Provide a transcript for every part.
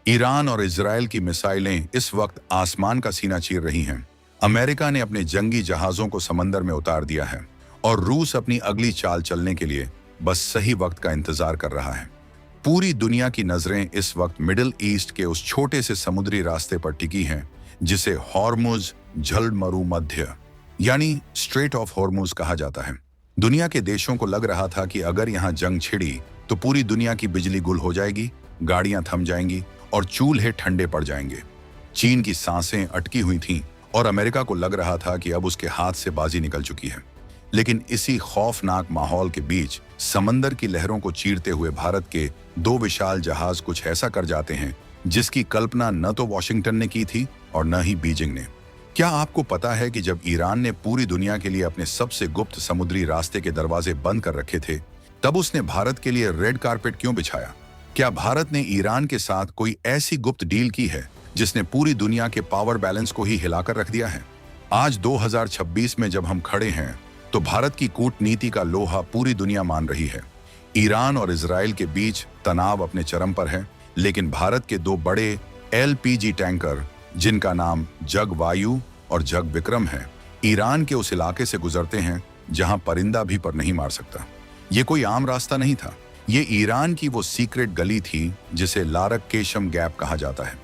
Iran और Israel की मिसाइलें इस वक्त आसमान का सीना चीर रही हैं। अमेरिका ने अपने जंगी जहाजों को समंदर में उतार दिया है और रूस अपनी अगली चाल चलने के लिए बस सही वक्त का इंतजार कर रहा है। पूरी दुनिया की नजरें इस वक्त मिडिल ईस्ट के उस छोटे से समुद्री रास्ते पर टिकी हैं जिसे हॉर्मुज जलमरू मध्य यानी स्ट्रेट ऑफ हॉर्मुज कहा जाता है। दुनिया के देशों को लग रहा था कि अगर यहाँ जंग छिड़ी तो पूरी दुनिया की बिजली गुल हो जाएगी, गाड़ियां थम जाएंगी और चूल्हे ठंडे पड़ जाएंगे। चीन की सांसें अटकी हुई थीं और अमेरिका को लग रहा था कि अब उसके हाथ से बाजी निकल चुकी है। लेकिन इसी खौफनाक माहौल के बीच समंदर की लहरों को चीरते हुए भारत के दो विशाल जहाज कुछ ऐसा कर जाते हैं जिसकी कल्पना न तो वॉशिंगटन ने की थी और न ही बीजिंग ने। क्या आपको पता है कि जब ईरान ने पूरी दुनिया के लिए अपने सबसे गुप्त समुद्री रास्ते के दरवाजे बंद कर रखे थे, तब उसने भारत के लिए रेड कारपेट क्यों बिछाया? क्या भारत ने ईरान के साथ कोई ऐसी गुप्त डील की है जिसने पूरी दुनिया के पावर बैलेंस को ही हिलाकर रख दिया है? आज 2026 में जब हम खड़े हैं तो भारत की कूटनीति का लोहा पूरी दुनिया मान रही है। ईरान और इजराइल के बीच तनाव अपने चरम पर है, लेकिन भारत के दो बड़े LPG टैंकर जिनका नाम जगवायु और जग विक्रम है, ईरान के उस इलाके से गुजरते हैं जहां परिंदा भी पर नहीं मार सकता। ये कोई आम रास्ता नहीं था, ये ईरान की वो सीक्रेट गली थी जिसे लारक केशम गैप कहा जाता है।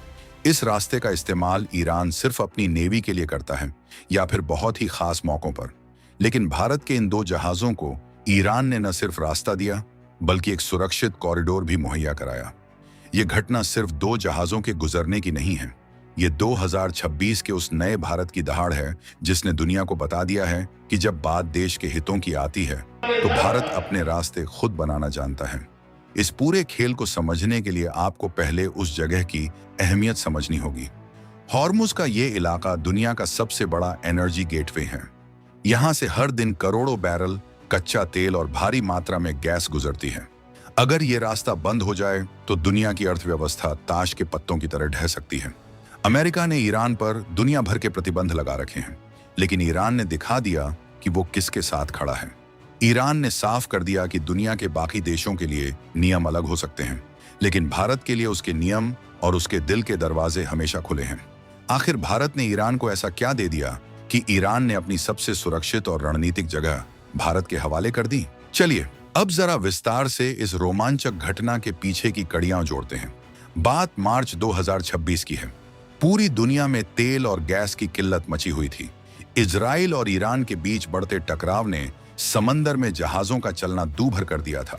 इस रास्ते का इस्तेमाल ईरान सिर्फ अपनी नेवी के लिए करता है या फिर बहुत ही खास मौकों पर। लेकिन भारत के इन दो जहाजों को ईरान ने न सिर्फ रास्ता दिया बल्कि एक सुरक्षित कॉरिडोर भी मुहैया कराया। ये घटना सिर्फ दो जहाजों के गुजरने की नहीं है, ये 2026 के उस नए भारत की दहाड़ है जिसने दुनिया को बता दिया है कि जब बात देश के हितों की आती है तो भारत अपने रास्ते खुद बनाना जानता है। इस पूरे खेल को समझने के लिए आपको पहले उस जगह की अहमियत समझनी होगी। हॉर्मुज का ये इलाका दुनिया का सबसे बड़ा एनर्जी गेटवे है। यहाँ से हर दिन करोड़ों बैरल कच्चा तेल और भारी मात्रा में गैस गुजरती है। अगर ये रास्ता बंद हो जाए तो दुनिया की अर्थव्यवस्था ताश के पत्तों की तरह ढह सकती है। अमेरिका ने ईरान पर दुनिया भर के प्रतिबंध लगा रखे हैं, लेकिन ईरान ने दिखा दिया कि वो किसके साथ खड़ा है। ईरान ने साफ कर दिया कि दुनिया के बाकी देशों के लिए नियम अलग हो सकते हैं, लेकिन भारत के लिए उसके नियम और उसके दिल के दरवाजे हमेशा खुले हैं। आखिर भारत ने ईरान को ऐसा क्या दे दिया कि ईरान ने अपनी सबसे सुरक्षित और रणनीतिक जगह भारत के हवाले कर दी? चलिए अब जरा विस्तार से इस रोमांचक घटना के पीछे की कड़ियां जोड़ते हैं। बात मार्च 2026 की है। पूरी दुनिया में तेल और गैस की किल्लत मची हुई थी। इजराइल और ईरान के बीच बढ़ते टकराव ने समंदर में जहाजों का चलना दूभर कर दिया था।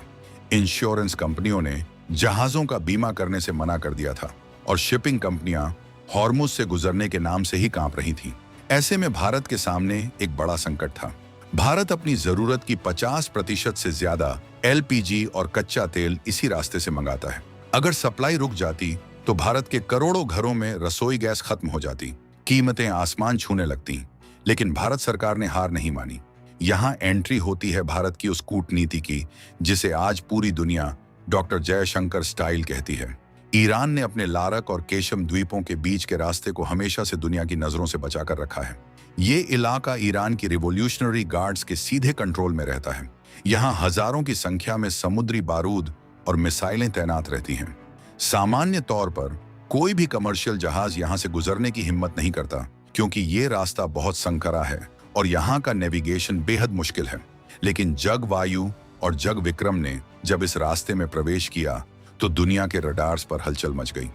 इंश्योरेंस कंपनियों ने जहाजों का बीमा करने से मना कर दिया था और शिपिंग कंपनियां हॉर्मुज से गुजरने के नाम से ही कांप रही थीं। ऐसे में भारत के सामने एक बड़ा संकट था। भारत अपनी जरूरत की 50% से ज्यादा LPG और कच्चा तेल इसी रास्ते से मंगाता है। अगर सप्लाई रुक जाती तो भारत के करोड़ों घरों में रसोई गैस खत्म हो जाती, कीमतें आसमान छूने लगती। लेकिन भारत सरकार ने हार नहीं मानी। यहाँ एंट्री होती है भारत की उस कूटनीति की जिसे आज पूरी दुनिया डॉक्टर जयशंकर स्टाइल कहती है। ईरान ने अपने लारक और केशम द्वीपों के बीच के रास्ते को हमेशा से दुनिया की नजरों से बचाकर रखा है। ये इलाका ईरान की रिवॉल्यूशनरी गार्ड्स के सीधे कंट्रोल में रहता है। यहाँ हजारों की संख्या में समुद्री बारूद और मिसाइलें तैनात रहती हैं। सामान्य तौर पर कोई भी कमर्शियल जहाज यहाँ से गुजरने की हिम्मत नहीं करता क्योंकि ये रास्ता बहुत संकरा है और यहाँ का नेविगेशन बेहद मुश्किल है। लेकिन जगवायु और जग विक्रम ने जब इस रास्ते में प्रवेश किया तो दुनिया के रडार्स पर हलचल मच गई।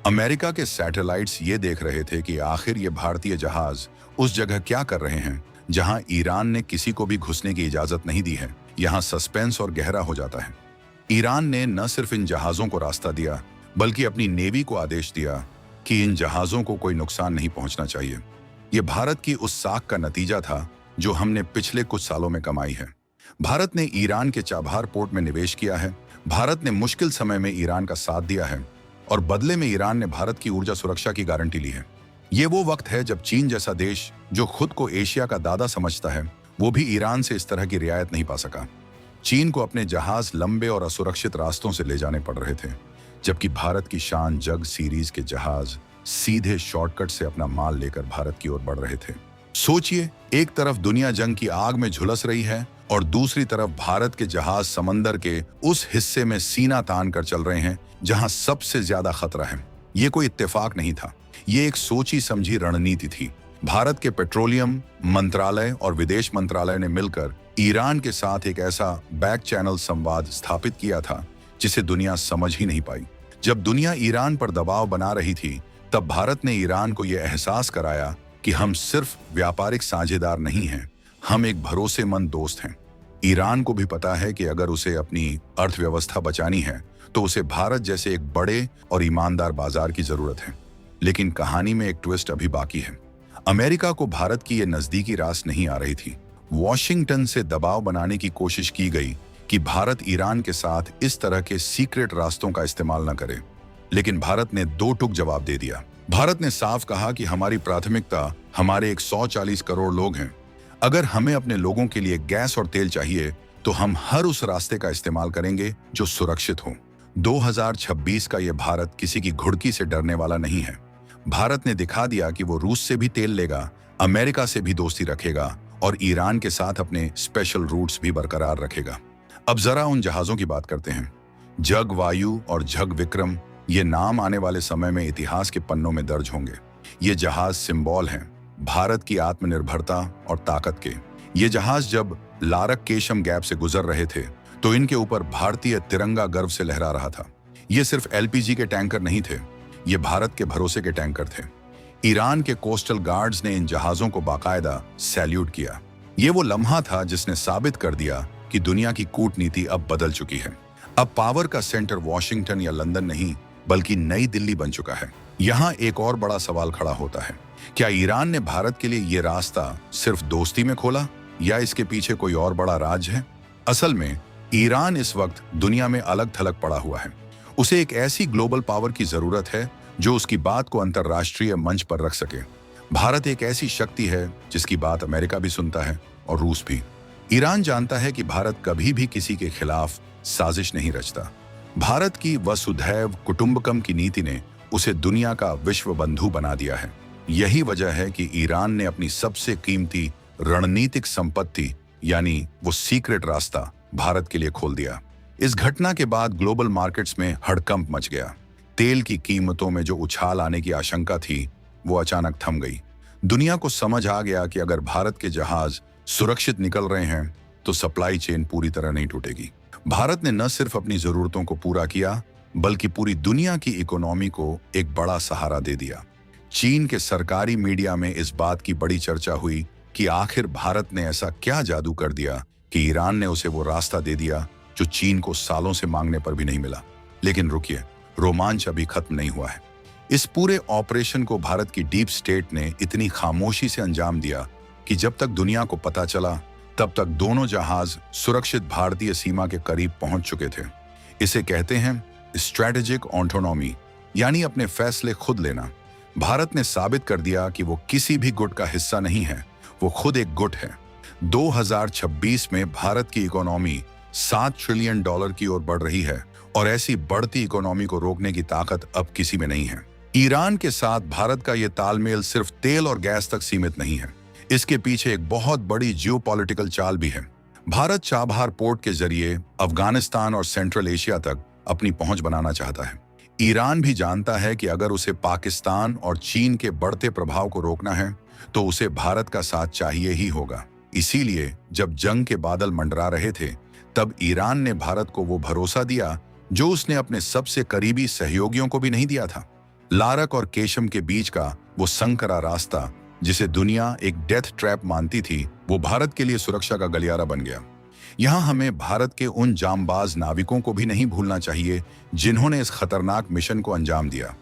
अमेरिका के सैटेलाइट्स ये देख रहे थे कि आखिर ये भारतीय जहाज उस जगह क्या कर रहे हैं जहां ईरान ने किसी को भी घुसने की इजाजत नहीं दी है। यहाँ सस्पेंस और गहरा हो जाता है। ईरान ने न सिर्फ इन जहाजों को रास्ता दिया बल्कि अपनी नेवी को आदेश दिया कि इन जहाजों को कोई नुकसान नहीं पहुंचना चाहिए। ये भारत की उस साख का नतीजा था जो हमने पिछले कुछ सालों में कमाई है। भारत ने ईरान के चाबहार पोर्ट में निवेश किया है। भारत ने मुश्किल समय में ईरान का साथ दिया है और बदले में ईरान ने भारत की ऊर्जा सुरक्षा की गारंटी ली है। ये वो वक्त है जब चीन जैसा देश जो खुद को एशिया का दादा समझता है, वो भी ईरान से इस तरह की रियायत नहीं पा सका। चीन को अपने जहाज लंबे और असुरक्षित रास्तों से ले जाने पड़ रहे थे, जबकि भारत की शान जग सीरीज के जहाज सीधे शॉर्टकट से अपना माल लेकर भारत की ओर बढ़ रहे थे। सोचिए, एक तरफ दुनिया जंग की आग में झुलस रही है और दूसरी तरफ भारत के जहाज समंदर के उस हिस्से में सीना तान कर चल रहे हैं जहां सबसे ज्यादा खतरा है। ये कोई इत्तेफाक नहीं था, ये एक सोची समझी रणनीति थी। भारत के पेट्रोलियम मंत्रालय और विदेश मंत्रालय ने मिलकर ईरान के साथ एक ऐसा बैक चैनल संवाद स्थापित किया था जिसे दुनिया समझ ही नहीं पाई। जब दुनिया ईरान पर दबाव बना रही थी, तब भारत ने ईरान को यह एहसास कराया कि हम सिर्फ व्यापारिक साझेदार नहीं हैं, हम एक भरोसेमंद दोस्त हैं। ईरान को भी पता है कि अगर उसे अपनी अर्थव्यवस्था बचानी है तो उसे भारत जैसे एक बड़े और ईमानदार बाजार की जरूरत है। लेकिन कहानी में एक ट्विस्ट अभी बाकी है। अमेरिका को भारत की ये नजदीकी रास नहीं आ रही थी। वॉशिंगटन से दबाव बनाने की कोशिश की गई कि भारत ईरान के साथ इस तरह के सीक्रेट रास्तों का इस्तेमाल न करे, लेकिन भारत ने दो टूक जवाब दे दिया। भारत ने साफ कहा कि हमारी प्राथमिकता हमारे 140 करोड़ लोग हैं। अगर हमें अपने लोगों के लिए गैस और तेल चाहिए तो हम हर उस रास्ते का इस्तेमाल करेंगे जो सुरक्षित हो। 2026 का ये भारत किसी की घुड़की से डरने वाला नहीं है। भारत ने दिखा दिया कि वो रूस से भी तेल लेगा, अमेरिका से भी दोस्ती रखेगा और ईरान के साथ अपने स्पेशल रूट्स भी बरकरार रखेगा। अब जरा उन जहाजों की बात करते हैं। जग वायु और जग विक्रम, ये नाम आने वाले समय में इतिहास के पन्नों में दर्ज होंगे। ये जहाज सिंबल हैं भारत की आत्मनिर्भरता और ताकत के। ये जहाज जब लारक केशम गैप से गुजर रहे थे तो इनके ऊपर भारतीय तिरंगा गर्व से लहरा रहा था। ये सिर्फ एलपीजी के टैंकर नहीं थे, ये भारत के भरोसे के टैंकर थे। ईरान के कोस्टल गार्ड्स ने इन जहाजों को बाकायदा सैल्यूट किया। ये वो लम्हा था जिसने साबित कर दिया कि दुनिया की कूटनीति अब बदल चुकी है। अब पावर का सेंटर वॉशिंगटन या लंदन नहीं बल्कि नई दिल्ली बन चुका है। यहाँ एक और बड़ा सवाल खड़ा होता है, क्या ईरान ने भारत के लिए ये रास्ता सिर्फ दोस्ती में खोला या इसके पीछे कोई और बड़ा राज है? असल में ईरान इस वक्त दुनिया में अलग थलग पड़ा हुआ है। उसे एक ऐसी ग्लोबल पावर की जरूरत है जो उसकी बात को अंतर्राष्ट्रीय मंच पर रख सके। भारत एक ऐसी शक्ति है जिसकी बात अमेरिका भी सुनता है और रूस भी। ईरान जानता है कि भारत कभी भी किसी के खिलाफ साजिश नहीं रचता। भारत की वसुधैव कुटुंबकम की नीति ने उसे दुनिया का विश्व बंधु बना दिया है। यही वजह है कि ईरान ने अपनी सबसे कीमती रणनीतिक संपत्ति यानी वो सीक्रेट रास्ता भारत के लिए खोल दिया। इस घटना के बाद ग्लोबल मार्केट्स में हड़कंप मच गया। तेल की कीमतों में जो उछाल आने की आशंका थी वो अचानक थम गई। दुनिया को समझ आ गया कि अगर भारत के जहाज सुरक्षित निकल रहे हैं तो सप्लाई चेन पूरी तरह नहीं टूटेगी। भारत ने न सिर्फ अपनी जरूरतों को पूरा किया बल्कि पूरी दुनिया की इकोनॉमी को एक बड़ा सहारा दे दिया। चीन के सरकारी मीडिया में इस बात की बड़ी चर्चा हुई कि आखिर भारत ने ऐसा क्या जादू कर दिया कि ईरान ने उसे वो रास्ता दे दिया जो चीन को सालों से मांगने पर भी नहीं मिला। लेकिन रुकिए, रोमांच अभी खत्म नहीं हुआ है। इस पूरे ऑपरेशन को भारत की डीप स्टेट ने इतनी खामोशी से अंजाम दिया कि जब तक दुनिया को पता चला तब तक दोनों जहाज सुरक्षित भारतीय सीमा के करीब पहुंच चुके थे। इसे कहते हैं स्ट्रैटेजिक ऑटोनॉमी, यानी अपने फैसले खुद लेना। भारत ने साबित कर दिया कि वो किसी भी गुट का हिस्सा नहीं है, वो खुद एक गुट है। 2026 में भारत की इकोनॉमी $7 ट्रिलियन की ओर बढ़ रही है और ऐसी बढ़ती इकोनॉमी को रोकने की ताकत अब किसी में नहीं है। ईरान के साथ भारत का ये तालमेल सिर्फ तेल और गैस तक सीमित नहीं है, इसके पीछे एक बहुत बड़ी जियोपॉलिटिकल चाल भी है। भारत चाबहार पोर्ट के जरिए अफगानिस्तान और सेंट्रल एशिया तक अपनी पहुंच बनाना चाहता है। ईरान भी जानता है कि अगर उसे पाकिस्तान और चीन के बढ़ते प्रभाव को रोकना है तो उसे भारत का साथ चाहिए ही होगा। इसीलिए जब जंग के बादल मंडरा रहे थे तब ईरान ने भारत को वो भरोसा दिया जो उसने अपने सबसे करीबी सहयोगियों को भी नहीं दिया था। लारक और केशम के बीच का वो संकरा रास्ता जिसे दुनिया एक डेथ ट्रैप मानती थी, वो भारत के लिए सुरक्षा का गलियारा बन गया। यहाँ हमें भारत के उन जांबाज नाविकों को भी नहीं भूलना चाहिए जिन्होंने इस खतरनाक मिशन को अंजाम दिया।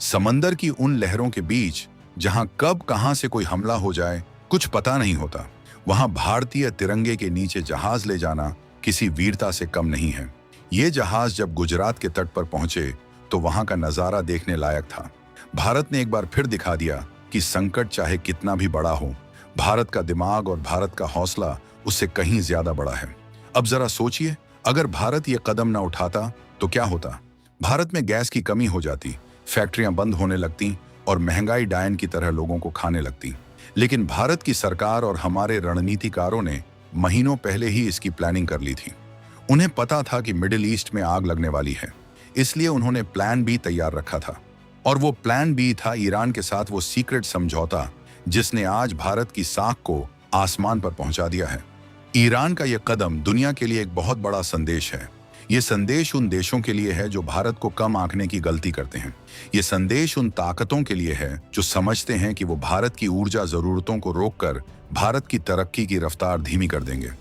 समंदर की उन लहरों के बीच जहाँ कब कहाँ से कोई हमला हो जाए कुछ पता नहीं होता, वहाँ भारतीय तिरंगे के नीचे जहाज ले जाना किसी वीरता से कम नहीं है। ये जहाज जब गुजरात के तट पर पहुंचे तो वहां का नजारा देखने लायक था। भारत ने एक बार फिर दिखा दिया कि संकट चाहे कितना भी बड़ा हो, भारत का दिमाग और भारत का हौसला उससे कहीं ज्यादा बड़ा है। अब जरा सोचिए, अगर भारत ये कदम न उठाता तो क्या होता? भारत में गैस की कमी हो जाती, फैक्ट्रियां बंद होने लगती और महंगाई डायन की तरह लोगों को खाने लगती। लेकिन भारत की सरकार और हमारे रणनीतिकारों ने महीनों पहले ही इसकी प्लानिंग कर ली थी। उन्हें पता था कि मिडिल ईस्ट में आग लगने वाली है, इसलिए उन्होंने प्लान भी तैयार रखा था। और वो प्लान बी था ईरान के साथ वो सीक्रेट समझौता जिसने आज भारत की साख को आसमान पर पहुंचा दिया है। ईरान का यह कदम दुनिया के लिए एक बहुत बड़ा संदेश है। ये संदेश उन देशों के लिए है जो भारत को कम आंकने की गलती करते हैं। ये संदेश उन ताकतों के लिए है जो समझते हैं कि वो भारत की ऊर्जा जरूरतों को रोककर भारत की तरक्की की रफ्तार धीमी कर देंगे।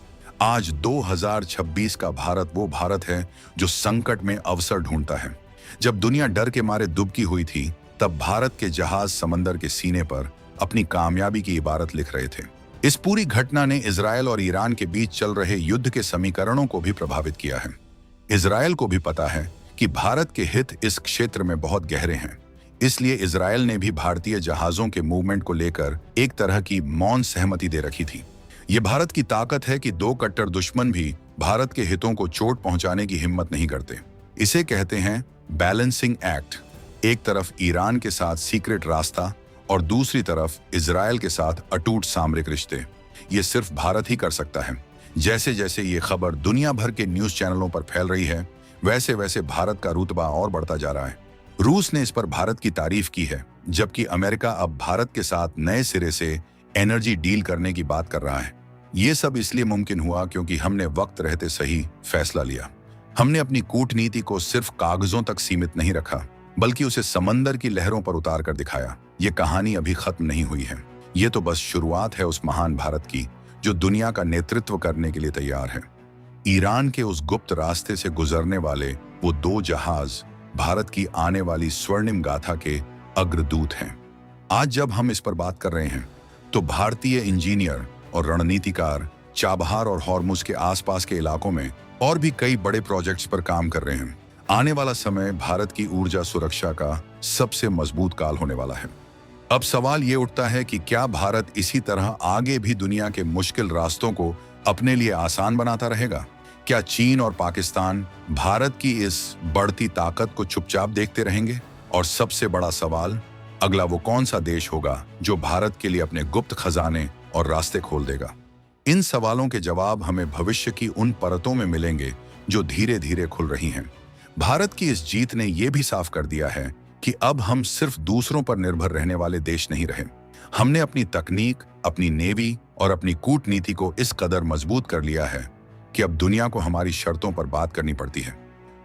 आज 2026 का भारत वो भारत है जो संकट में अवसर ढूंढता है। जब दुनिया डर के मारे दुबकी हुई थी, तब भारत के जहाज समंदर के सीने पर अपनी कामयाबी की इबारत लिख रहे थे। इस पूरी घटना ने इजरायल और ईरान के बीच चल रहे युद्ध के समीकरणों को भी प्रभावित किया है। इजरायल को भी पता है कि भारत के हित इस क्षेत्र में बहुत गहरे हैं, इसलिए इजरायल ने भी भारतीय जहाजों के मूवमेंट को लेकर एक तरह की मौन सहमति दे रखी थी। ये भारत की ताकत है कि दो कट्टर दुश्मन भी भारत के हितों को चोट पहुंचाने की हिम्मत नहीं करते। इसे कहते हैं बैलेंसिंग एक्ट। एक तरफ ईरान के साथ सीक्रेट रास्ता और दूसरी तरफ इजरायल के साथ अटूट सामरिक रिश्ते। ये सिर्फ भारत ही कर सकता है। जैसे जैसे ये खबर दुनिया भर के न्यूज चैनलों पर फैल रही है, वैसे वैसे भारत का रुतबा और बढ़ता जा रहा है। रूस ने इस पर भारत की तारीफ की है, जबकि अमेरिका अब भारत के साथ नए सिरे से एनर्जी डील करने की बात कर रहा है। ये सब इसलिए मुमकिन हुआ क्योंकि हमने वक्त रहते सही फैसला लिया। हमने अपनी कूटनीति को सिर्फ कागजों तक सीमित नहीं रखा, बल्कि उसे समंदर की लहरों पर उतार कर दिखाया। ये कहानी अभी खत्म नहीं हुई है। ये तो बस शुरुआत है उस महान भारत की जो दुनिया का नेतृत्व करने के लिए तैयार है। ईरान के उस गुप्त रास्ते से गुजरने वाले वो दो जहाज भारत की आने वाली स्वर्णिम गाथा के अग्रदूत हैं। आज जब हम इस पर बात कर रहे हैं, तो भारतीय इंजीनियर और रणनीतिकार चाबहार और हॉर्मुज के आसपास के इलाकों में और भी कई बड़े प्रोजेक्ट्स पर काम कर रहे हैं। आने वाला समय भारत की ऊर्जा सुरक्षा का सबसे मजबूत काल होने वाला है। अब सवाल ये उठता है कि क्या भारत इसी तरह आगे भी दुनिया के मुश्किल रास्तों को अपने लिए आसान बनाता रहेगा? क्या चीन और पाकिस्तान भारत की इस बढ़ती ताकत को चुपचाप देखते रहेंगे? और सबसे बड़ा सवाल, अगला वो कौन सा देश होगा जो भारत के लिए अपने गुप्त खजाने और रास्ते खोल देगा? इन सवालों के जवाब हमें भविष्य की उन परतों में मिलेंगे जो धीरे धीरे खुल रही हैं। भारत की इस जीत ने यह भी साफ कर दिया है कि अब हम सिर्फ दूसरों पर निर्भर रहने वाले देश नहीं रहे। हमने अपनी तकनीक, अपनी नेवी और अपनी कूटनीति को इस कदर मजबूत कर लिया है कि अब दुनिया को हमारी शर्तों पर बात करनी पड़ती है।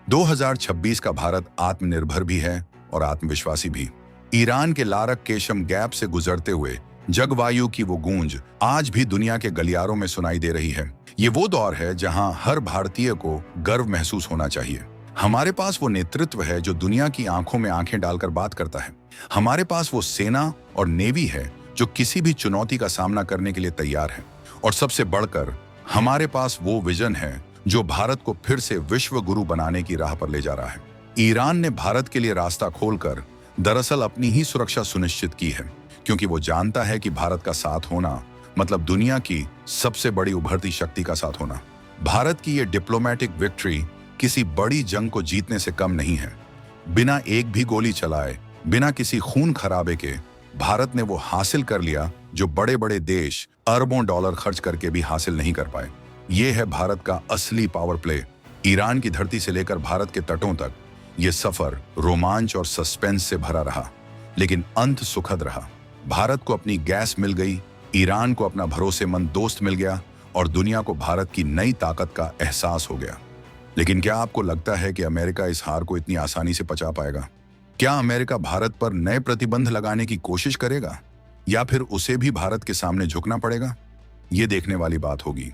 2026 का भारत आत्मनिर्भर भी है और आत्मविश्वासी भी। ईरान के लारक केशम गैप से गुजरते हुए जगवायु की वो गूंज आज भी दुनिया के गलियारों में सुनाई दे रही है। ये वो दौर है जहां हर भारतीय को गर्व महसूस होना चाहिए। हमारे पास वो नेतृत्व है जो दुनिया की आंखों में आंखें डालकर बात करता है। हमारे पास वो सेना और नेवी है जो किसी भी चुनौती का सामना करने के लिए तैयार है। और सबसे बढ़कर हमारे पास वो विजन है जो भारत को फिर से विश्व गुरु बनाने की राह पर ले जा रहा है। ईरान ने भारत के लिए रास्ता खोलकर दरअसल अपनी ही सुरक्षा सुनिश्चित की है, क्योंकि वो जानता है कि भारत का साथ होना मतलब दुनिया की सबसे बड़ी उभरती शक्ति का साथ होना। भारत की ये डिप्लोमेटिक विक्ट्री किसी बड़ी जंग को जीतने से कम नहीं है। बिना एक भी गोली चलाए, बिना किसी खून खराबे के भारत ने वो हासिल कर लिया जो बड़े बड़े देश अरबों डॉलर खर्च करके भी हासिल नहीं कर पाए। ये है भारत का असली पावर प्ले। ईरान की धरती से लेकर भारत के तटों तक ये सफर रोमांच और सस्पेंस से भरा रहा, लेकिन अंत सुखद रहा। भारत को अपनी गैस मिल गई, ईरान को अपना भरोसेमंद दोस्त मिल गया और दुनिया को भारत की नई ताकत का एहसास हो गया। लेकिन क्या आपको लगता है कि अमेरिका इस हार को इतनी आसानी से पचा पाएगा? क्या अमेरिका भारत पर नए प्रतिबंध लगाने की कोशिश करेगा या फिर उसे भी भारत के सामने झुकना पड़ेगा? ये देखने वाली बात होगी।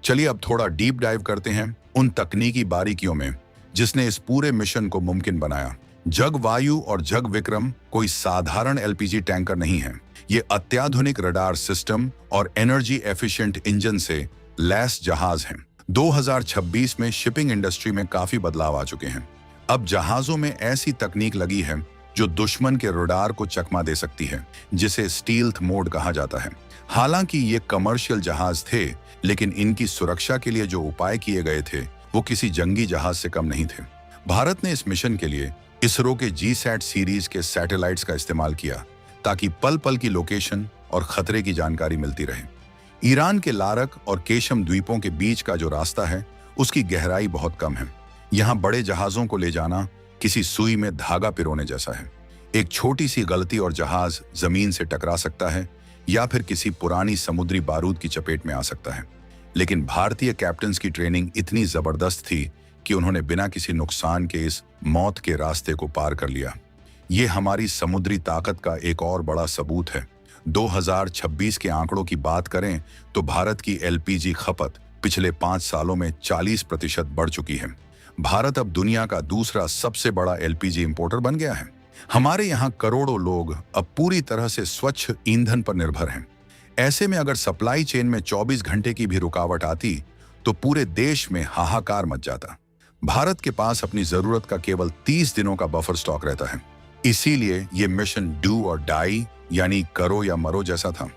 चलिए अब थोड़ा डीप डाइव करते हैं उन तकनीकी बारीकियों में जिसने इस पूरे मिशन को मुमकिन बनाया। जगवायु और जग विक्रम कोई साधारण एलपीजी टैंकर नहीं है। ये अत्याधुनिक रडार सिस्टम और एनर्जी एफिशिएंट इंजन से लैस जहाज हैं। 2026 में शिपिंग इंडस्ट्री में काफी बदलाव आ चुके हैं। अब जहाजों में ऐसी तकनीक लगी है जो दुश्मन के रडार को चकमा दे सकती है, जिसे स्टील्थ मोड कहा जाता है। हालांकि ये कमर्शियल जहाज थे, लेकिन इनकी सुरक्षा के लिए जो उपाय किए गए थे वो किसी जंगी जहाज से कम नहीं थे। भारत ने इस मिशन के लिए इसरो के जीसैट सीरीज के सैटेलाइट्स का इस्तेमाल किया ताकि पल पल की लोकेशन और खतरे की जानकारी मिलती रहे। ईरान के लारक और केशम द्वीपों के बीच का जो रास्ता है उसकी गहराई बहुत कम है। यहाँ बड़े जहाजों को ले जाना किसी सुई में धागा पिरोने जैसा है। एक छोटी सी गलती और जहाज जमीन से टकरा सकता है या फिर किसी पुरानी समुद्री बारूद की चपेट में आ सकता है। लेकिन भारतीय कैप्टन्स की ट्रेनिंग इतनी जबरदस्त थी कि उन्होंने बिना किसी नुकसान के इस मौत के रास्ते को पार कर लिया। ये हमारी समुद्री ताकत का एक और बड़ा सबूत है। 2026 के आंकड़ों की बात करें तो भारत की एलपीजी खपत पिछले 5 सालों में 40% बढ़ चुकी है। भारत अब दुनिया का दूसरा सबसे बड़ा एलपीजी इंपोर्टर बन गया है। हमारे यहाँ करोड़ों लोग अब पूरी तरह से स्वच्छ ईंधन पर निर्भर हैं। ऐसे में अगर सप्लाई चेन में 24 घंटे की भी रुकावट आती तो पूरे देश में हाहाकार मच जाता। भारत के पास अपनी जरूरत का केवल 30 दिनों का बफर स्टॉक रहता है। इसीलिए ये मिशन डू और डाई यानी करो या मरो जैसा था।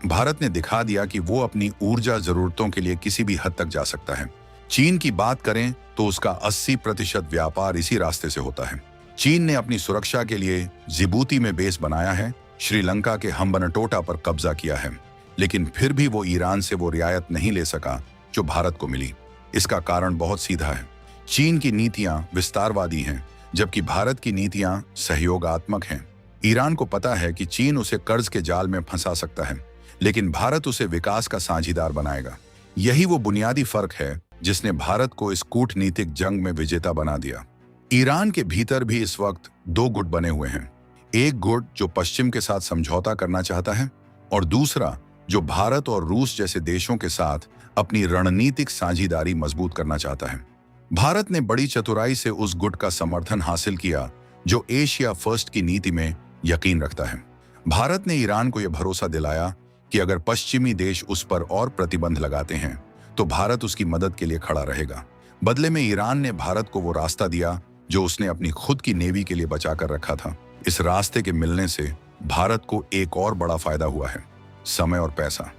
भारत ने दिखा दिया कि वो अपनी ऊर्जा जरूरतों के लिए किसी भी हद तक जा सकता है। चीन की बात करें तो उसका 80% व्यापार इसी रास्ते से होता है। चीन ने अपनी सुरक्षा के लिए जिबूती में बेस बनाया है, श्रीलंका के हम्बनटोटा पर कब्जा किया है, लेकिन फिर भी वो ईरान से वो रियायत नहीं ले सका जो भारत को मिली। इसका कारण बहुत सीधा है। चीन की नीतियां विस्तारवादी हैं, जबकि भारत की नीतियां सहयोगात्मक हैं। ईरान को पता है कि चीन उसे कर्ज के जाल में फंसा सकता है, लेकिन भारत उसे विकास का साझीदार बनाएगा। यही वो बुनियादी फर्क है जिसने भारत को इस कूटनीतिक जंग में विजेता बना दिया। ईरान के भीतर भी इस वक्त 2 गुट बने हुए हैं। एक गुट जो पश्चिम के साथ समझौता करना चाहता है और दूसरा जो भारत और रूस जैसे देशों के साथ अपनी रणनीतिक साझीदारी मजबूत करना चाहता है। भारत ने बड़ी चतुराई से उस गुट का समर्थन हासिल किया जो एशिया फर्स्ट की नीति में यकीन रखता है। भारत ने ईरान को यह भरोसा दिलाया कि अगर पश्चिमी देश उस पर और प्रतिबंध लगाते हैं तो भारत उसकी मदद के लिए खड़ा रहेगा। बदले में ईरान ने भारत को वो रास्ता दिया जो उसने अपनी खुद की नेवी के लिए बचा कर रखा था। इस रास्ते के मिलने से भारत को एक और बड़ा फायदा हुआ है, समय और पैसा।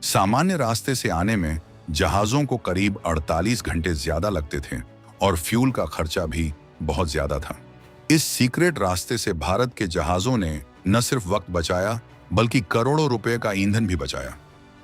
सामान्य रास्ते से आने में जहाजों को करीब 48 घंटे ज्यादा लगते थे और फ्यूल का खर्चा भी बहुत ज्यादा था। इस सीक्रेट रास्ते से भारत के जहाजों ने न सिर्फ वक्त बचाया बल्कि करोड़ों रुपए का ईंधन भी बचाया।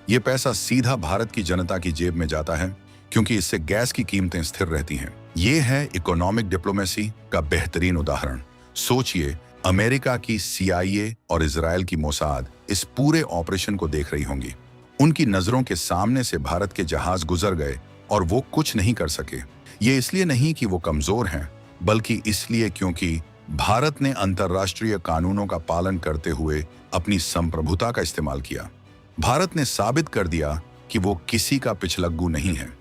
ये पैसा सीधा भारत की जनता की जेब में जाता है क्योंकि इससे गैस की कीमतें स्थिर रहती हैं। ये है इकोनॉमिक डिप्लोमेसी का बेहतरीन उदाहरण। सोचिए, अमेरिका की CIA और इजराइल की मोसाद इस पूरे ऑपरेशन को देख रही होंगी। उनकी नजरों के सामने से भारत के जहाज गुजर गए और वो कुछ नहीं कर सके। ये इसलिए नहीं कि वो कमजोर हैं, बल्कि इसलिए क्योंकि भारत ने अंतर्राष्ट्रीय कानूनों का पालन करते हुए अपनी संप्रभुता का इस्तेमाल किया। भारत ने साबित कर दिया कि वो किसी का पिछलग्गू नहीं है।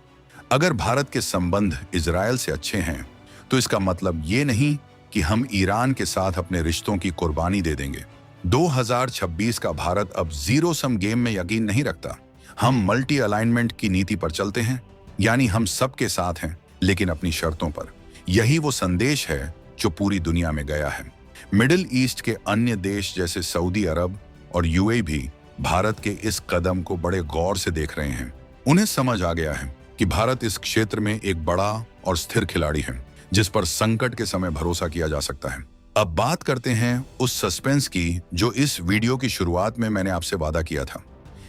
अगर भारत के संबंध इजराइल से अच्छे हैं तो इसका मतलब ये नहीं कि हम ईरान के साथ अपने रिश्तों की कुर्बानी दे देंगे। 2026 का भारत अब जीरो सम गेम में यकीन नहीं रखता। हम मल्टी अलाइनमेंट की नीति पर चलते हैं, यानी हम सबके साथ हैं लेकिन अपनी शर्तों पर। यही वो संदेश है जो पूरी दुनिया में गया है। मिडिल ईस्ट के अन्य देश जैसे सऊदी अरब और UAE भी भारत के इस कदम को बड़े गौर से देख रहे हैं। उन्हें समझ आ गया है कि भारत इस क्षेत्र में एक बड़ा और स्थिर खिलाड़ी है जिस पर संकट के समय भरोसा किया जा सकता है। अब बात करते हैं उस सस्पेंस की जो इस वीडियो की शुरुआत में मैंने आपसे वादा किया था।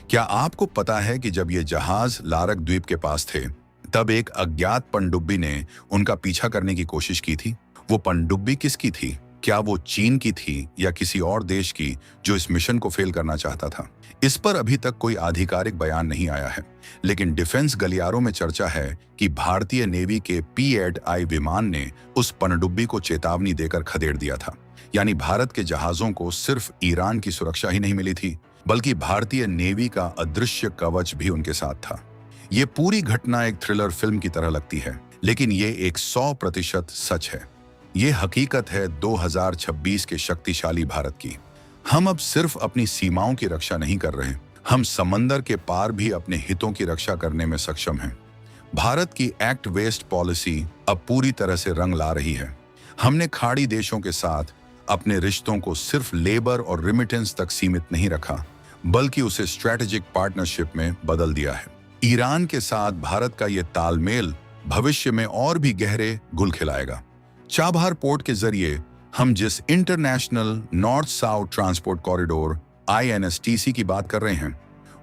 क्या आपको पता है कि जब ये जहाज लारक द्वीप के पास थे तब एक अज्ञात पनडुब्बी ने उनका पीछा करने की कोशिश की थी? वो पनडुब्बी किसकी थी? क्या वो चीन की थी या किसी और देश की जो इस मिशन को फेल करना चाहता था? इस पर अभी तक कोई आधिकारिक बयान नहीं आया है, लेकिन डिफेंस गलियारों में चर्चा है कि भारतीय नेवी के P-8I विमान ने उस पनडुब्बी को चेतावनी देकर खदेड़ दिया था। यानी भारत के जहाजों को सिर्फ ईरान की सुरक्षा ही नहीं मिली थी, बल्कि भारतीय नेवी का अदृश्य कवच भी उनके साथ था। ये पूरी घटना एक थ्रिलर फिल्म की तरह लगती है, लेकिन ये एक 100% सच है। ये हकीकत है 2026 के शक्तिशाली भारत की। हम अब सिर्फ अपनी सीमाओं की रक्षा नहीं कर रहे, हम समंदर के पार भी अपने हितों की रक्षा करने में सक्षम हैं। भारत की एक्ट वेस्ट पॉलिसी अब पूरी तरह से रंग ला रही है। हमने खाड़ी देशों के साथ अपने रिश्तों को सिर्फ लेबर और रिमिटेंस तक सीमित नहीं रखा, बल्कि उसे स्ट्रेटेजिक पार्टनरशिप में बदल दिया है। ईरान के साथ भारत का ये तालमेल भविष्य में और भी गहरे गुल खिलाएगा। चाबहार पोर्ट के जरिए हम जिस international north south transport corridor INSTC की बात कर रहे हैं,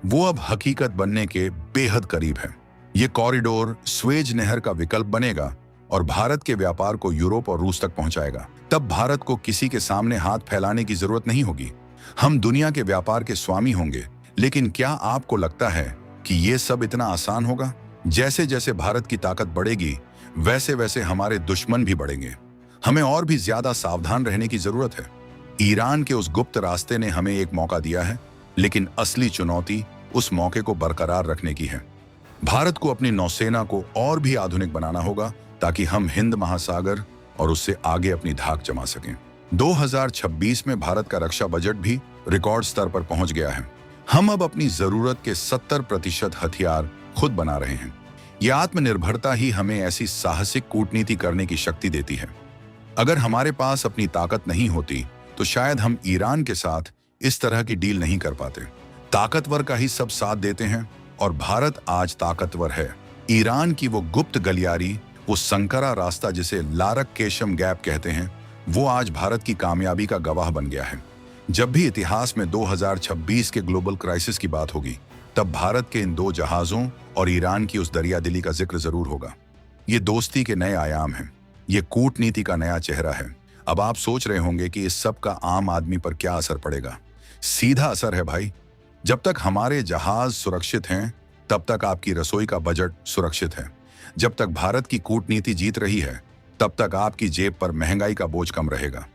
वो अब हकीकत बनने के बेहद करीब है। ये कॉरिडोर स्वेज नहर का विकल्प बनेगा और भारत के व्यापार को यूरोप और रूस तक पहुंचाएगा, तब भारत को किसी के सामने हाथ फैलाने की जरूरत नहीं होगी। हम दुनिया के व्यापार के स्वामी होंगे। लेकिन क्या आपको लगता है कि ये सब इतना आसान होगा? जैसे जैसे भारत की ताकत बढ़ेगी, वैसे वैसे हमारे दुश्मन भी बढ़ेंगे। हमें और भी ज्यादा सावधान रहने की जरूरत है। ईरान के उस गुप्त रास्ते ने हमें एक मौका दिया है, लेकिन असली चुनौती उस मौके को बरकरार रखने की है। भारत को अपनी नौसेना को और भी आधुनिक बनाना होगा, ताकि हम हिंद महासागर और उससे आगे अपनी धाक जमा सकें। 2026 में भारत का रक्षा बजट भी रिकॉर्ड स्तर पर पहुंच गया है। हम अब अपनी जरूरत के 70% हथियार खुद बना रहे हैं। यह आत्मनिर्भरता ही हमें ऐसी साहसिक कूटनीति करने की शक्ति देती है। अगर हमारे पास अपनी ताकत नहीं होती, तो शायद हम ईरान के साथ इस तरह की डील नहीं कर पाते। ताकतवर का ही सब साथ देते हैं, और भारत आज ताकतवर है। ईरान की वो गुप्त गलियारी, वो संकरा रास्ता जिसे लारक केशम गैप कहते हैं, वो आज भारत की कामयाबी का गवाह बन गया है। जब भी इतिहास में 2026 के ग्लोबल क्राइसिस की बात होगी, तब भारत के इन 2 जहाजों और ईरान की उस दरियादिली का जिक्र जरूर होगा। ये दोस्ती के नए आयाम हैं, ये कूटनीति का नया चेहरा है। अब आप सोच रहे होंगे कि इस सब का आम आदमी पर क्या असर पड़ेगा। सीधा असर है भाई। जब तक हमारे जहाज सुरक्षित हैं, तब तक आपकी रसोई का बजट सुरक्षित है। जब तक भारत की कूटनीति जीत रही है, तब तक आपकी जेब पर महंगाई का बोझ कम रहेगा।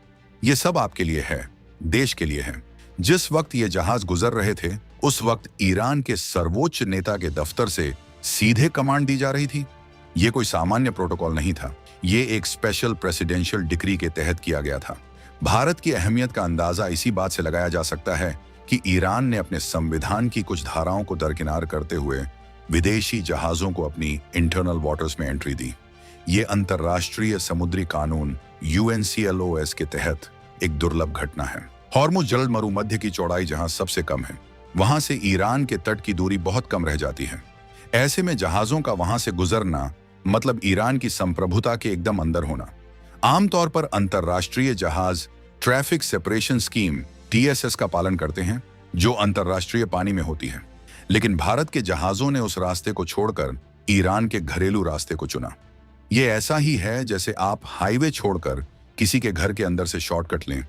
ये सब आपके लिए है, देश के लिए है। जिस वक्त ये जहाज गुजर रहे थे, उस वक्त ईरान के सर्वोच्च नेता के दफ्तर से सीधे कमांड दी जा रही थी। ये कोई सामान्य प्रोटोकॉल नहीं था, ये एक स्पेशल प्रेसिडेंशियल डिक्री के तहत किया गया था। भारत की अहमियत का अंदाजा इसी बात से लगाया जा सकता है कि ईरान ने अपने संविधान की कुछ धाराओं को दरकिनार करते हुए विदेशी जहाजों को अपनी इंटरनल वाटर्स में एंट्री दी। ये अंतर्राष्ट्रीय समुद्री कानून UNCLOS के तहत एक दुर्लभ घटना है। हॉर्मुज जल मरुमध्य की चौड़ाई जहां सबसे कम है, वहां से ईरान के तट की दूरी बहुत कम रह जाती है। ऐसे में जहाजों का वहां से गुजरना मतलब ईरान की संप्रभुता के एकदम अंदर होना। आमतौर पर अंतर्राष्ट्रीय जहाज ट्रैफिक सेपरेशन स्कीम TSS का पालन करते हैं, जो अंतर्राष्ट्रीय पानी में होती है। लेकिन भारत के जहाजों ने उस रास्ते को छोड़कर ईरान के घरेलू रास्ते को चुना। ये ऐसा ही है जैसे आप हाईवे छोड़कर किसी के घर के अंदर से शॉर्टकट लें,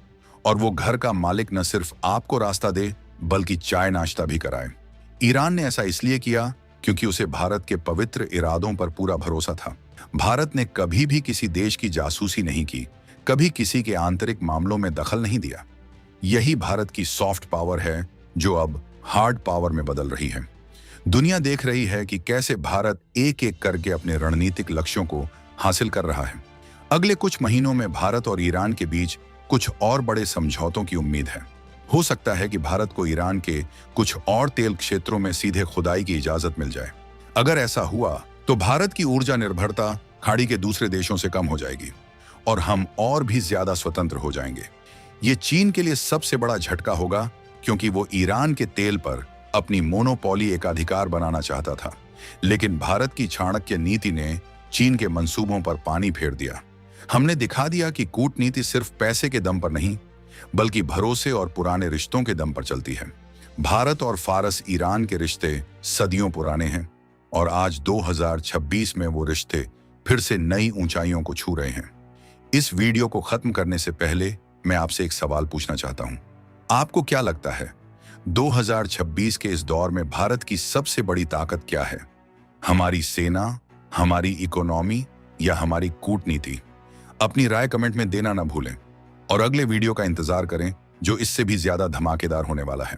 और वो घर का मालिक न सिर्फ आपको रास्ता दे, बल्कि चाय नाश्ता भी कराए। ईरान ने ऐसा इसलिए किया क्योंकि उसे भारत के पवित्र इरादों पर पूरा भरोसा था। भारत ने कभी भी किसी देश की जासूसी नहीं की, कभी किसी के आंतरिक मामलों में दखल नहीं दिया। यही भारत की सॉफ्ट पावर है, जो अब हार्ड पावर में बदल रही है। दुनिया देख रही है कि कैसे भारत एक एक करके अपने रणनीतिक लक्ष्यों को हासिल कर रहा है। अगले कुछ महीनों में भारत और ईरान के बीच कुछ और बड़े समझौतों की उम्मीद है। हो सकता है कि भारत को ईरान के कुछ और तेल क्षेत्रों में सीधे खुदाई की इजाजत मिल जाए। अगर ऐसा हुआ, तो भारत की ऊर्जा निर्भरता खाड़ी के दूसरे देशों से कम हो जाएगी, और हम और भी ज्यादा स्वतंत्र हो जाएंगे। ये चीन के लिए सबसे बड़ा झटका होगा, क्योंकि वो ईरान के तेल पर अपनी मोनोपोली एकाधिकार बनाना चाहता था। लेकिन भारत की चाणक्य नीति ने चीन के मंसूबों पर पानी फेर दिया। हमने दिखा दिया कि कूटनीति सिर्फ पैसे के दम पर नहीं, बल्कि भरोसे और पुराने रिश्तों के दम पर चलती है। भारत और फारस ईरान के रिश्ते सदियों पुराने हैं, और आज 2026 में वो रिश्ते फिर से नई ऊंचाइयों को छू रहे हैं। इस वीडियो को खत्म करने से पहले मैं आपसे एक सवाल पूछना चाहता हूं। आपको क्या लगता है, 2026 के इस दौर में भारत की सबसे बड़ी ताकत क्या है? हमारी सेना, हमारी इकोनॉमी, या हमारी कूटनीति? अपनी राय कमेंट में देना ना भूलें, और अगले वीडियो का इंतजार करें, जो इससे भी ज्यादा धमाकेदार होने वाला है।